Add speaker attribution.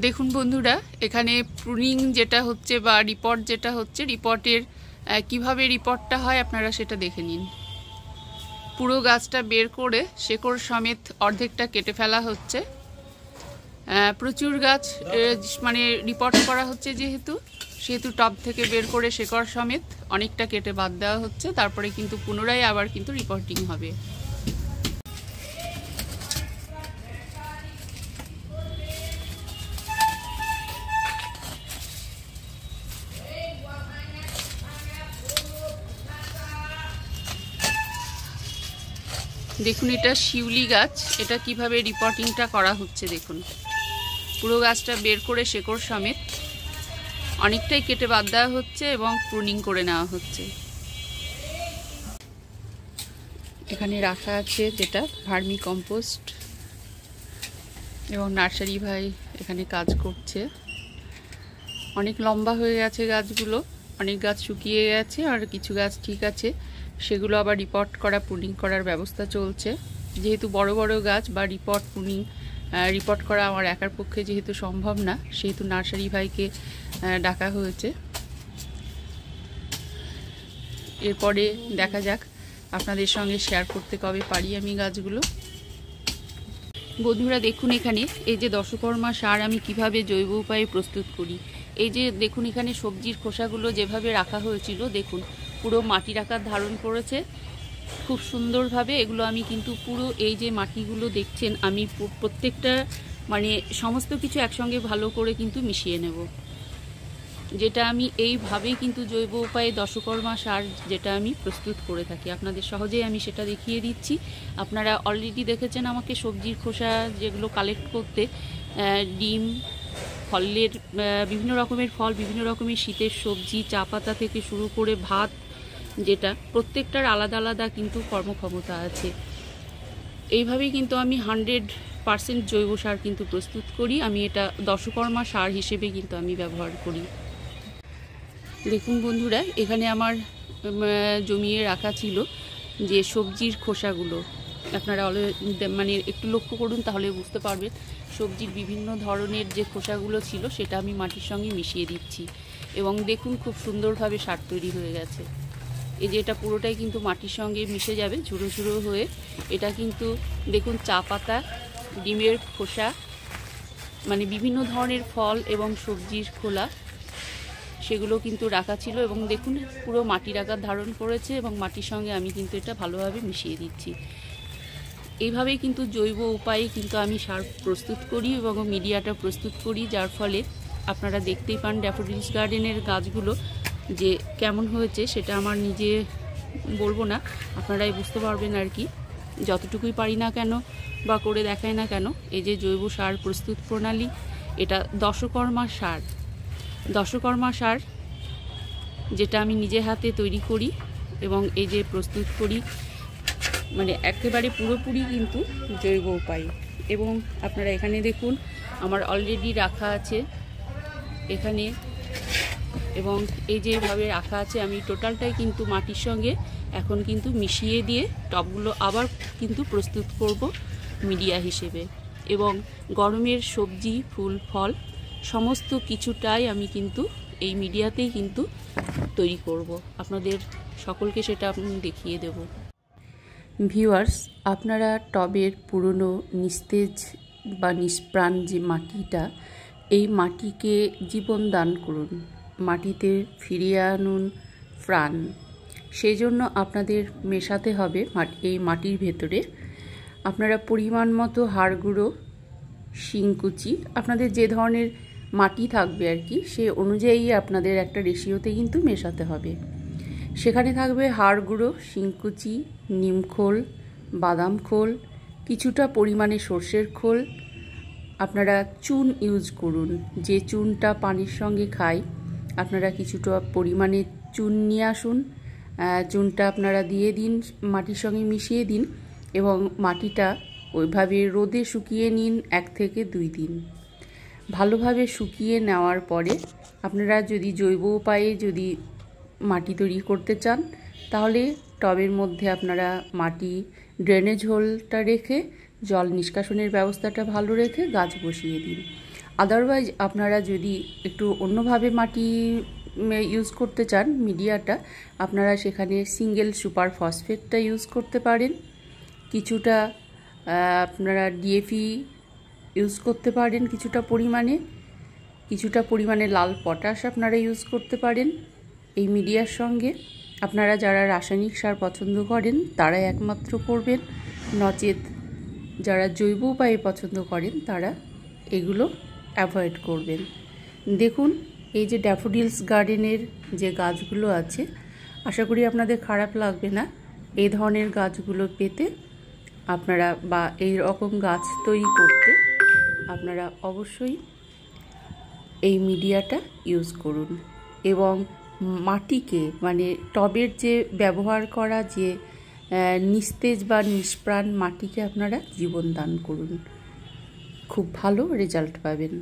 Speaker 1: দেখুন বন্ধুরা, এখানে প্রুনিং যেটা হচ্ছে বা রিপোর্ট যেটা হচ্ছে, রিপোর্টের কিভাবে রিপোর্টটা হয় আপনারা সেটা দেখে নিন। পুরো গাছটা বের করে শেকড় সমেত অর্ধেকটা কেটে ফেলা হচ্ছে। প্রচুর গাছ মানে রিপোর্ট করা হচ্ছে, সেহেতু টব থেকে বের করে শেকড় সমেত অনেকটা কেটে বাদ দেওয়া হচ্ছে। তারপরে কিন্তু পুনরায় আবার কিন্তু রিপোর্টিং হবে। দেখুন, এটা শিউলি গাছ, এটা কিভাবে রিপোর্টিংটা করা হচ্ছে দেখুন। পুরো গাছটা বের করে শেকড় সমেত অনেকটাই কেটে বাদ দেওয়া হচ্ছে এবং প্রুনিং করে নেওয়া হচ্ছে। এখানে রাখা আছে যেটা ভার্মি কম্পোস্ট, এবং নার্সারি ভাই এখানে কাজ করছে। অনেক লম্বা হয়ে গেছে গাছগুলো, অনেক গাছ শুকিয়ে গেছে, আর কিছু গাছ ঠিক আছে, সেগুলো আবার রিপোর্ট করা প্রুনিং করার ব্যবস্থা চলছে। যেহেতু বড় বড় গাছ বা রিপোর্ট করা আমার একার পক্ষে যেহেতু সম্ভব না, সেহেতু নার্সারি ভাইকে ডাকা হয়েছে। এরপরে দেখা যাক আপনাদের সঙ্গে শেয়ার করতে কবে পারি আমি গাছগুলো। বন্ধুরা দেখুন, এখানে এই যে দশকর্মা সার আমি কিভাবে জৈব উপায়ে প্রস্তুত করি। এই যে দেখুন, এখানে সবজির খোসাগুলো যেভাবে রাখা হয়েছিল, দেখুন পুরো মাটির আকার ধারণ করেছে খুব সুন্দরভাবে। এগুলো আমি কিন্তু পুরো এই যে মাটিগুলো দেখছেন, আমি প্রত্যেকটা মানে সমস্ত কিছু একসঙ্গে ভালো করে কিন্তু মিশিয়ে নেব। যেটা আমি এইভাবেই কিন্তু জৈব উপায়ে দশকর্মা সার যেটা আমি প্রস্তুত করে থাকি, আপনাদের সহজেই আমি সেটা দেখিয়ে দিচ্ছি। আপনারা অলরেডি দেখেছেন আমাকে সবজির খোসা যেগুলো কালেক্ট করতে, ডিম, ফলের বিভিন্ন রকমের ফল, বিভিন্ন রকমের শীতের সবজি, চা পাতা থেকে শুরু করে ভাত, যেটা প্রত্যেকটার আলাদা আলাদা কিন্তু কর্মক্ষমতা আছে। এইভাবেই কিন্তু আমি 100% জৈব সার কিন্তু প্রস্তুত করি। আমি এটা দশকর্মা সার হিসেবে কিন্তু আমি ব্যবহার করি। দেখুন বন্ধুরা, এখানে আমার জমিয়ে রাখা ছিল যে সবজির খোসাগুলো, আপনারা মানে একটু লক্ষ্য করুন, তাহলে বুঝতে পারবেন। সবজির বিভিন্ন ধরনের যে খোসাগুলো ছিল সেটা আমি মাটির সঙ্গে মিশিয়ে দিচ্ছি, এবং দেখুন খুব সুন্দরভাবে সার তৈরি হয়ে গেছে। এই যে এটা পুরোটাই কিন্তু মাটির সঙ্গে মিশে যাবে ঝুড়ো ঝুড়ো হয়ে। এটা কিন্তু দেখুন চা পাতা, ডিমের খোসা, মানে বিভিন্ন ধরনের ফল এবং সবজির খোলা, সেগুলো কিন্তু রাখা ছিল, এবং দেখুন পুরো মাটির আকার ধারণ করেছে, এবং মাটির সঙ্গে আমি কিন্তু এটা ভালোভাবে মিশিয়ে দিচ্ছি। এইভাবেই কিন্তু জৈব উপায়ে কিন্তু আমি সার প্রস্তুত করি এবং মিডিয়াটা প্রস্তুত করি, যার ফলে আপনারা দেখতেই পান ড্যাফোডিলস গার্ডেনের গাছগুলো যে কেমন হয়েছে, সেটা আমার নিজে বলবো না, আপনারাই বুঝতে পারবেন আর কি, যতটুকুই পারি না কেন বা করে দেখায় না কেন। এই যে জৈব সার প্রস্তুত প্রণালী, এটা দশকর্মা সার যেটা আমি নিজে হাতে তৈরি করি এবং এই যে প্রস্তুত করি, মানে একেবারে পুরোপুরি কিন্তু জৈব উপায়। এবং আপনারা এখানে দেখুন আমার অলরেডি রাখা আছে এখানে, এবং এই যেভাবে রাখা আছে আমি টোটালটাই কিন্তু মাটির সঙ্গে এখন কিন্তু মিশিয়ে দিয়ে টবগুলো আবার কিন্তু প্রস্তুত করব মিডিয়া হিসেবে। এবং গরমের সবজি, ফুল, ফল সমস্ত কিছুটাই আমি কিন্তু এই মিডিয়াতেই কিন্তু তৈরি করব, আপনাদের সকলকে সেটা আমি দেখিয়ে দেব। ভিউয়ার্স, আপনারা টবের পুরনো নিস্তেজ বা নিষ্প্রাণ যে মাটিটা, এই মাটিকে জীবন দান করুন, মাটিতে ফিরিয়ে আনুন প্রাণ। সেই জন্য আপনাদের মেশাতে হবে এই মাটির ভেতরে আপনারা পরিমাণ মতো হাড় গুঁড়ো, শিংকুচি, আপনাদের যে ধরনের মাটি থাকবে আর কি, সে অনুযায়ী আপনাদের একটা রেশিওতে কিন্তু মেশাতে হবে। সেখানে থাকবে হাড় গুঁড়ো, শিংকুচি, নিমখোল, বাদাম খোল, কিছুটা পরিমাণে সর্ষের খোল। আপনারা চুন ইউজ করুন, যে চুনটা পানির সঙ্গে খায়, আপনারা কিছুটা পরিমাণে চুন নিয়ে আসুন। চুনটা আপনারা দিয়ে দিন, মাটির সঙ্গে মিশিয়ে দিন, এবং মাটিটা ওইভাবে রোদে শুকিয়ে নিন 1 থেকে 2 দিন। ভালোভাবে শুকিয়ে নেওয়ার পরে আপনারা যদি জৈব উপায়ে যদি মাটি তৈরি করতে চান, তাহলে টবের মধ্যে আপনারা মাটি ড্রেনেজ হোলটা রেখে জল নিষ্কাশনের ব্যবস্থাটা ভালো রেখে গাছ বসিয়ে দিন। আদারওয়াইজ আপনারা যদি একটু অন্যভাবে মাটি ইউজ করতে চান মিডিয়াটা, আপনারা সেখানে সিঙ্গেল সুপার ফসফেটটা ইউজ করতে পারেন। কিছুটা আপনারা ডিএপি ইউজ করতে পারেন, কিছুটা পরিমাণে লাল পটাশ আপনারা ইউজ করতে পারেন এই মিডিয়ার সঙ্গে। আপনারা যারা রাসায়নিক সার পছন্দ করেন তারাই একমাত্র করবেন, নচেত যারা জৈব উপায়ে পছন্দ করেন তারা এগুলো অ্যাভয়েড করবেন। দেখুন এই যে ড্যাফোডিলস গার্ডেনের যে গাছগুলো আছে, আশা করি আপনাদের খারাপ লাগবে না এই ধরনের গাছগুলো পেতে। আপনারা বা এই রকম গাছ তৈরি করতে আপনারা অবশ্যই এই মিডিয়াটা ইউজ করুন। এবং মাটিকে মানে টবের যে ব্যবহার করা যে নিস্তেজ বা নিষ্প্রাণ মাটিকে আপনারা জীবন দান করুন, খুব ভালো রেজাল্ট পাবেন।